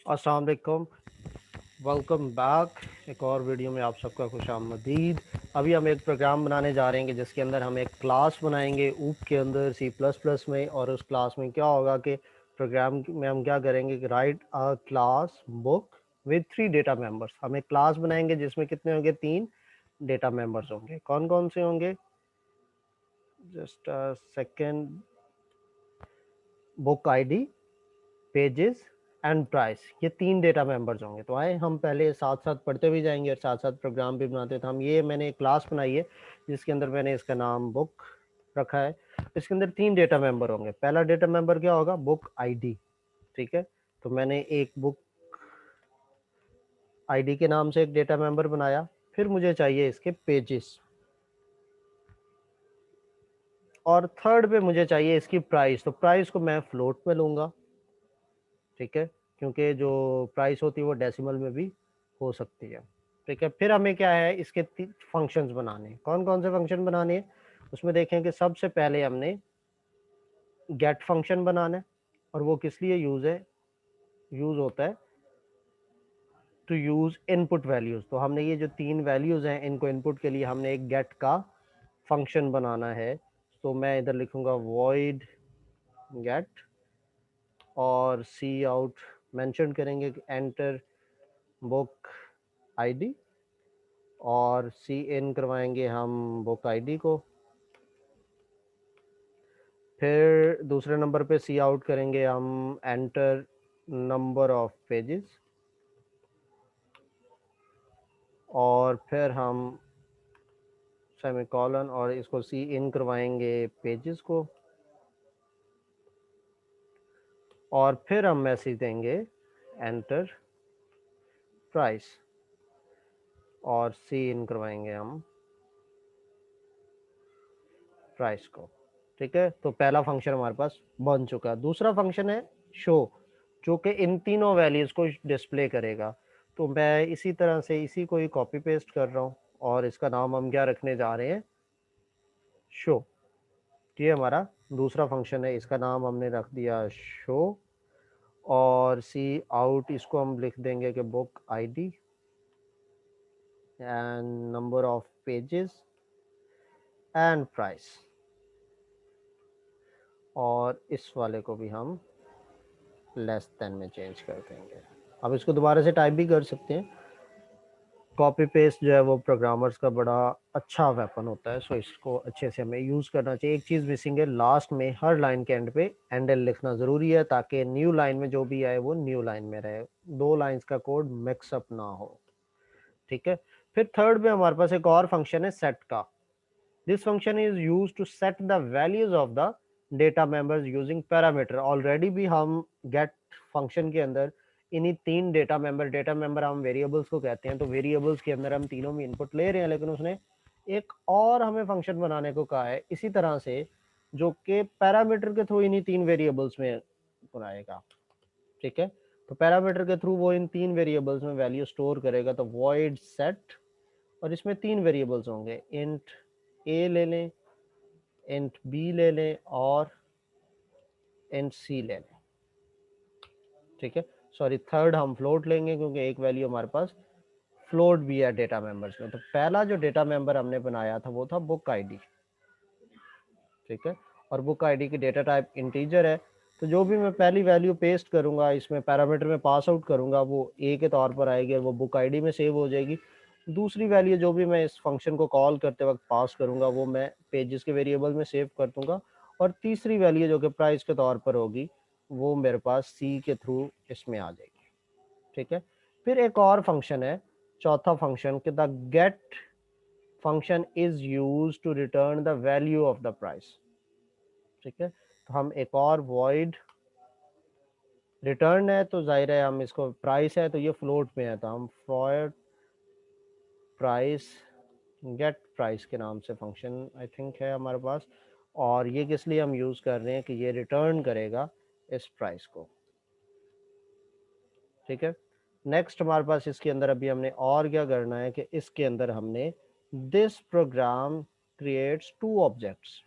अस्सलाम वालेकुम, welcome back. एक और वीडियो में आप सबका खुशामदीद। अभी हम एक प्रोग्राम बनाने जा रहे हैं कि जिसके अंदर हम एक क्लास बनाएंगे ऊप के अंदर सी प्लस प्लस में। और उस क्लास में क्या होगा कि प्रोग्राम में हम क्या करेंगे कि right a class book with 3 data members. हम एक क्लास बनाएंगे जिसमें कितने होंगे, 3 डेटा मेंबर्स होंगे। कौन कौन से होंगे, just second, book ID, pages and price. ये 3 डेटा मेंबर्स होंगे। तो आए हम पहले साथ साथ पढ़ते भी जाएंगे और साथ साथ प्रोग्राम भी बनाते। तो हम ये मैंने एक क्लास बनाई है जिसके अंदर मैंने इसका नाम बुक रखा है। इसके अंदर 3 डेटा मेंबर होंगे। पहला डेटा मेंबर क्या होगा, बुक आईडी। ठीक है, तो मैंने एक बुक आईडी के नाम से एक डेटा मेंबर बनाया। फिर मुझे चाहिए इसके पेजेस, और थर्ड पे मुझे चाहिए इसकी प्राइस। तो प्राइस को मैं फ्लोट में लूंगा, ठीक है, क्योंकि जो प्राइस होती है वो डेसिमल में भी हो सकती है। ठीक है, फिर हमें क्या है, इसके फंक्शंस बनाने हैं। कौन कौन से फंक्शन बनाने हैं उसमें देखें कि सबसे पहले हमने गेट फंक्शन बनाना है। और वो किस लिए यूज होता है, टू यूज इनपुट वैल्यूज। तो हमने ये जो 3 वैल्यूज हैं इनको इनपुट के लिए हमने एक गेट का फंक्शन बनाना है। तो मैं इधर लिखूंगा वॉइड गेट, और सी आउट मेंशन करेंगे कि एंटर बुक आईडी, और सी इन करवाएंगे हम बुक आईडी को। फिर दूसरे नंबर पे सी आउट करेंगे हम एंटर नंबर ऑफ पेजेस, और फिर हम सेमीकोलन और इसको सी इन करवाएंगे पेजेस को। और फिर हम मैसेज देंगे एंटर प्राइस, और सी इन करवाएंगे हम प्राइस को। ठीक है, तो पहला फंक्शन हमारे पास बन चुका है। दूसरा फंक्शन है शो, जो कि इन तीनों वैल्यूज को डिस्प्ले करेगा। तो मैं इसी तरह से इसी को ही कॉपी पेस्ट कर रहा हूँ, और इसका नाम हम क्या रखने जा रहे हैं, शो। ये हमारा दूसरा फंक्शन है, इसका नाम हमने रख दिया शो। और सी आउट इसको हम लिख देंगे कि book ID and number of pages and price. और इस वाले को भी हम लेस देन में चेंज कर देंगे। अब इसको दोबारा से टाइप भी कर सकते हैं। कॉपी पेस्ट जो है वो प्रोग्रामर्स का बड़ा अच्छा वेपन होता है, सो इसको अच्छे से हमें यूज़ करना चाहिए। एक चीज़ मिसिंग है, लास्ट में हर लाइन के एंड पे एंड एल लिखना ज़रूरी है, ताकि न्यू लाइन में जो भी आए वो न्यू लाइन में रहे, 2 लाइन्स का कोड मिक्सअप ना हो। ठीक है, फिर थर्ड में हमारे पास एक और फंक्शन है सेट का। This function is use to set the values of the data members using parameter. Already भी हम गेट फंक्शन के अंदर इन्हीं 3 डेटा मेंबर हम वेरिएबल्स को कहते हैं, तो वेरिएबल्स के अंदर हम तीनों में इनपुट ले रहे हैं। लेकिन उसने एक और हमें फंक्शन बनाने को कहा है इसी तरह से, जो कि पैरामीटर के थ्रू इन्हीं 3 वेरिएबल्स में बनाएगा। ठीक है, तो पैरामीटर के थ्रू वो इन 3 वेरिएबल्स में वैल्यू स्टोर करेगा। तो वॉइड सेट, और इसमें 3 वेरिएबल्स होंगे, इंट ए ले लें, इंट बी ले लें, और इंट सी ले लें। ठीक है, सॉरी, थर्ड हम फ्लोट लेंगे क्योंकि एक वैल्यू हमारे पास फ्लोट भी है डेटा मेंबर्स में। तो पहला जो डेटा मेंबर हमने बनाया था वो था बुक आईडी। ठीक है, और बुक आईडी की डेटा टाइप इंटीजर है। तो जो भी मैं पहली वैल्यू पेस्ट करूंगा इसमें पैरामीटर में पास आउट करूंगा, वो ए के तौर पर आएगी और वो बुक आईडी में सेव हो जाएगी। दूसरी वैल्यू जो भी मैं इस फंक्शन को कॉल करते वक्त पास करूंगा वो मैं पेजेस के वेरिएबल में सेव कर दूंगा। और तीसरी वैल्यू जो कि प्राइस के तौर पर होगी वो मेरे पास सी के थ्रू इसमें आ जाएगी। ठीक है, फिर एक और फंक्शन है, चौथा फंक्शन, कि the get function is use to return the value of the price. ठीक है, तो हम एक और वॉइड रिटर्न है, तो जाहिर है हम इसको, प्राइस है तो ये फ्लोट में है, तो हम फॉर प्राइस गेट प्राइस के नाम से फंक्शन आई थिंक है हमारे पास। और ये किस लिए हम यूज़ कर रहे हैं कि ये रिटर्न करेगा इस प्राइस को। ठीक है, नेक्स्ट हमारे पास इसके अंदर अभी हमने और क्या करना है कि इसके अंदर हमने दिस प्रोग्राम क्रिएट्स 2 ऑब्जेक्ट्स।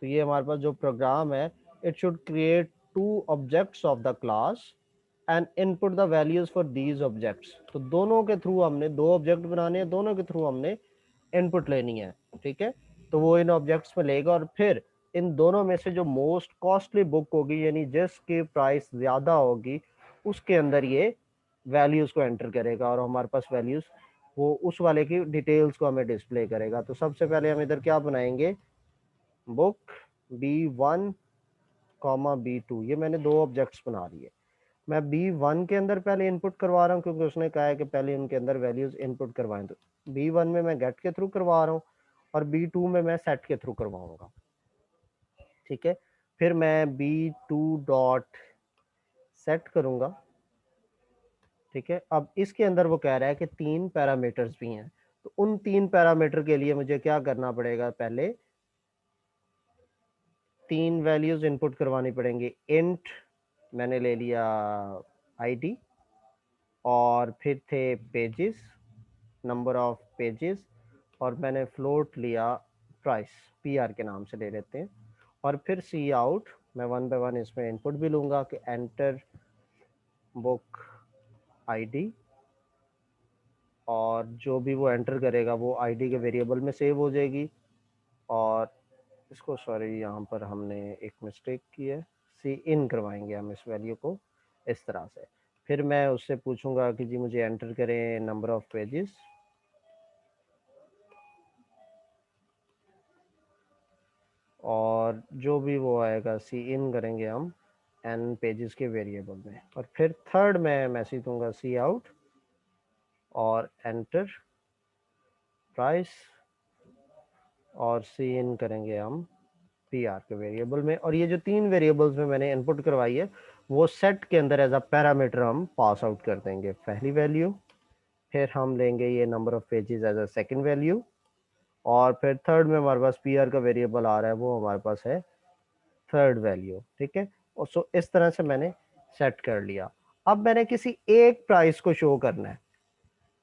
तो ये हमारे पास जो प्रोग्राम है, it should create 2 objects of the class and input the values for these objects. तो दोनों के थ्रू हमने दो ऑब्जेक्ट बनाने हैं, दोनों के थ्रू हमने इनपुट लेनी है, ठीक है। तो वो इन ऑब्जेक्ट्स में लेगा और फिर इन दोनों में से जो मोस्ट कॉस्टली बुक होगी, यानी जिसकी प्राइस ज्यादा होगी, उसके अंदर ये वैल्यूज को एंटर करेगा और हमारे पास वैल्यूज वो उस वाले की डिटेल्स को हमें डिस्प्ले करेगा। तो सबसे पहले हम इधर क्या बनाएंगे, बुक B1 कॉमा B2, ये मैंने दो ऑब्जेक्ट्स बना लिए। मैं B1 के अंदर पहले इनपुट करवा रहा हूँ क्योंकि उसने कहा है कि पहले उनके अंदर वैल्यूज इनपुट करवाएं। तो B1 में मैं गेट के थ्रू करवा रहा हूँ और B2 में मैं सेट के थ्रू करवाऊंगा, ठीक है। फिर मैं B2 डॉट सेट करूंगा, ठीक है। अब इसके अंदर वो कह रहा है कि 3 पैरामीटर्स भी हैं, तो उन 3 पैरामीटर के लिए मुझे क्या करना पड़ेगा, पहले 3 वैल्यूज इनपुट करवानी पड़ेंगी। इंट मैंने ले लिया आईडी, और फिर थे पेजेस, नंबर ऑफ पेजेस, और मैंने फ्लोट लिया प्राइस, PR के नाम से ले लेते हैं। और फिर सी आउट, मैं वन बाय वन इसमें इनपुट भी लूंगा कि एंटर बुक आईडी, और जो भी वो एंटर करेगा वो आईडी के वेरिएबल में सेव हो जाएगी। और इसको, सॉरी यहाँ पर हमने एक मिस्टेक की है, सी इन करवाएंगे हम इस वैल्यू को इस तरह से। फिर मैं उससे पूछूंगा कि जी मुझे एंटर करें नंबर ऑफ पेजेस, और जो भी वो आएगा सी इन करेंगे हम n पेजेस के वेरिएबल में। और फिर थर्ड मैं मैसेज दूंगा सी आउट और एंटर प्राइस, और सी इन करेंगे हम PR के वेरिएबल में। और ये जो 3 वेरिएबल्स में मैंने इनपुट करवाई है वो सेट के अंदर एज अ पैरामीटर हम पास आउट कर देंगे, पहली वैल्यू। फिर हम लेंगे ये number of pages as a second value, और फिर थर्ड में हमारे पास PR का वेरिएबल आ रहा है, वो हमारे पास है थर्ड वैल्यू, ठीक है। और सो इस तरह से मैंने सेट कर लिया। अब मैंने किसी एक प्राइस को शो करना है,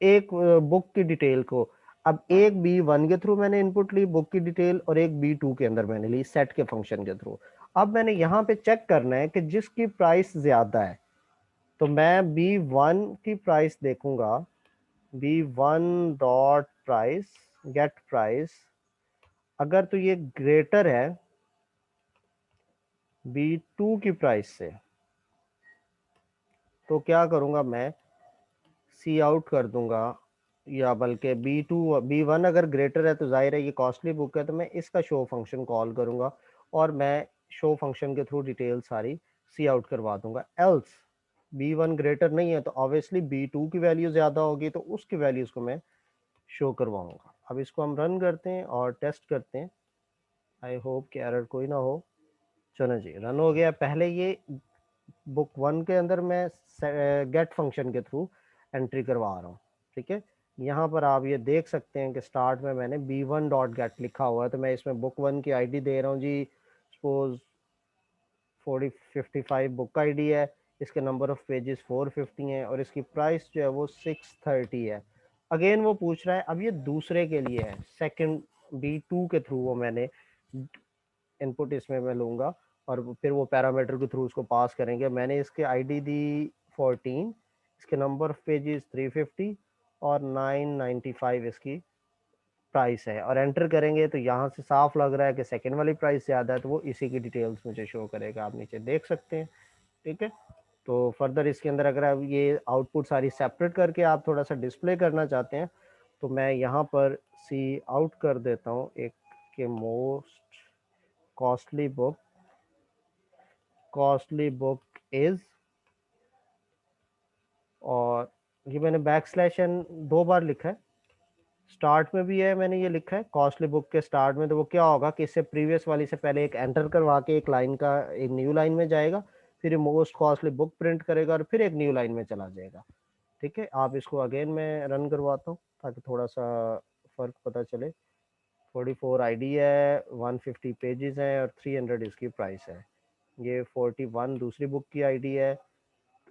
एक बुक की डिटेल को। अब एक B1 के थ्रू मैंने इनपुट ली बुक की डिटेल, और एक B2 के अंदर मैंने ली सेट के फंक्शन के थ्रू। अब मैंने यहाँ पे चेक करना है कि जिसकी प्राइस ज्यादा है, तो मैं B1 की प्राइस देखूंगा, B1 dot price gate price, अगर तो ये ग्रेटर है B2 की प्राइस से, तो क्या करूंगा, मैं सी आउट कर दूंगा, या बल्कि B1 अगर ग्रेटर है तो जाहिर है ये कॉस्टली बुक है, तो मैं इसका शो फंक्शन कॉल करूंगा और मैं शो फंक्शन के थ्रू डिटेल सारी सी आउट करवा दूंगा। एल्स B1 ग्रेटर नहीं है तो ऑब्वियसली B2 की वैल्यू ज्यादा होगी, तो उसकी वैल्यूज को मैं शो करवाऊंगा। अब इसको हम रन करते हैं और टेस्ट करते हैं, आई होप कि एरर कोई ना हो। चलो जी, रन हो गया। पहले ये बुक 1 के अंदर मैं गेट फंक्शन के थ्रू एंट्री करवा रहा हूँ, ठीक है। यहाँ पर आप ये देख सकते हैं कि स्टार्ट में मैंने B1 डॉट गेट लिखा हुआ है, तो मैं इसमें बुक 1 की आईडी दे रहा हूँ जी, सपोज 55 बुक आईडी है, इसके नंबर ऑफ पेजेस 450 हैं, और इसकी प्राइस जो है वो 630 है। अगेन वो पूछ रहा है, अब ये दूसरे के लिए है, सेकंड B2 के थ्रू वो मैंने इनपुट इसमें मैं लूंगा, और फिर वो पैरामीटर के थ्रू उसको पास करेंगे। मैंने इसके आईडी दी 14, इसके नंबर ऑफ पेजेस 350 और 995 इसकी प्राइस है, और एंटर करेंगे तो यहाँ से साफ लग रहा है कि सेकंड वाली प्राइस ज़्यादा है, तो वो इसी की डिटेल्स मुझे शो करेगा, आप नीचे देख सकते हैं, ठीक है। तो फर्दर इसके अंदर अगर आप ये आउटपुट सारी सेपरेट करके आप थोड़ा सा डिस्प्ले करना चाहते हैं, तो मैं यहाँ पर सी आउट कर देता हूँ एक के मोस्ट कॉस्टली बुक इज, और ये मैंने बैकस्लैश n 2 बार लिखा है, स्टार्ट में भी है मैंने ये लिखा है कॉस्टली बुक के स्टार्ट में। तो वो क्या होगा कि इससे प्रीवियस वाली से पहले एक एंटर करवा के एक लाइन का एक न्यू लाइन में जाएगा, फिर मोस्ट कॉस्टली बुक प्रिंट करेगा और फिर एक न्यू लाइन में चला जाएगा, ठीक है। आप इसको अगेन मैं रन करवाता हूँ ताकि थोड़ा सा फर्क पता चले। 44 आईडी है, 150 पेजेस हैं, और 300 इसकी प्राइस है। ये 41 दूसरी बुक की आईडी है,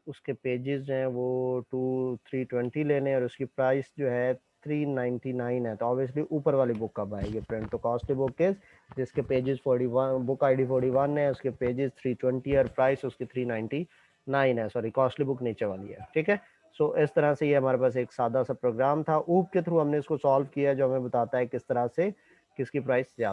उसके पेजेस हैं वो 320 लेने, और उसकी प्राइस जो है 399 है। तो ऑब्वियसली ऊपर वाली बुक कब आएगी प्रिंट, तो कॉस्टली बुक इज जिसके पेजेस 41, बुक आईडी 41 है, उसके पेजेस 320 और प्राइस उसकी 399 9 है, सॉरी कॉस्टली बुक नीचे वाली है, ठीक है। सो इस तरह से ये हमारे पास एक सादा सा प्रोग्राम था, ऊप के थ्रू हमने इसको सॉल्व किया, जो हमें बताता है किस तरह से किसकी प्राइस ज़्यादा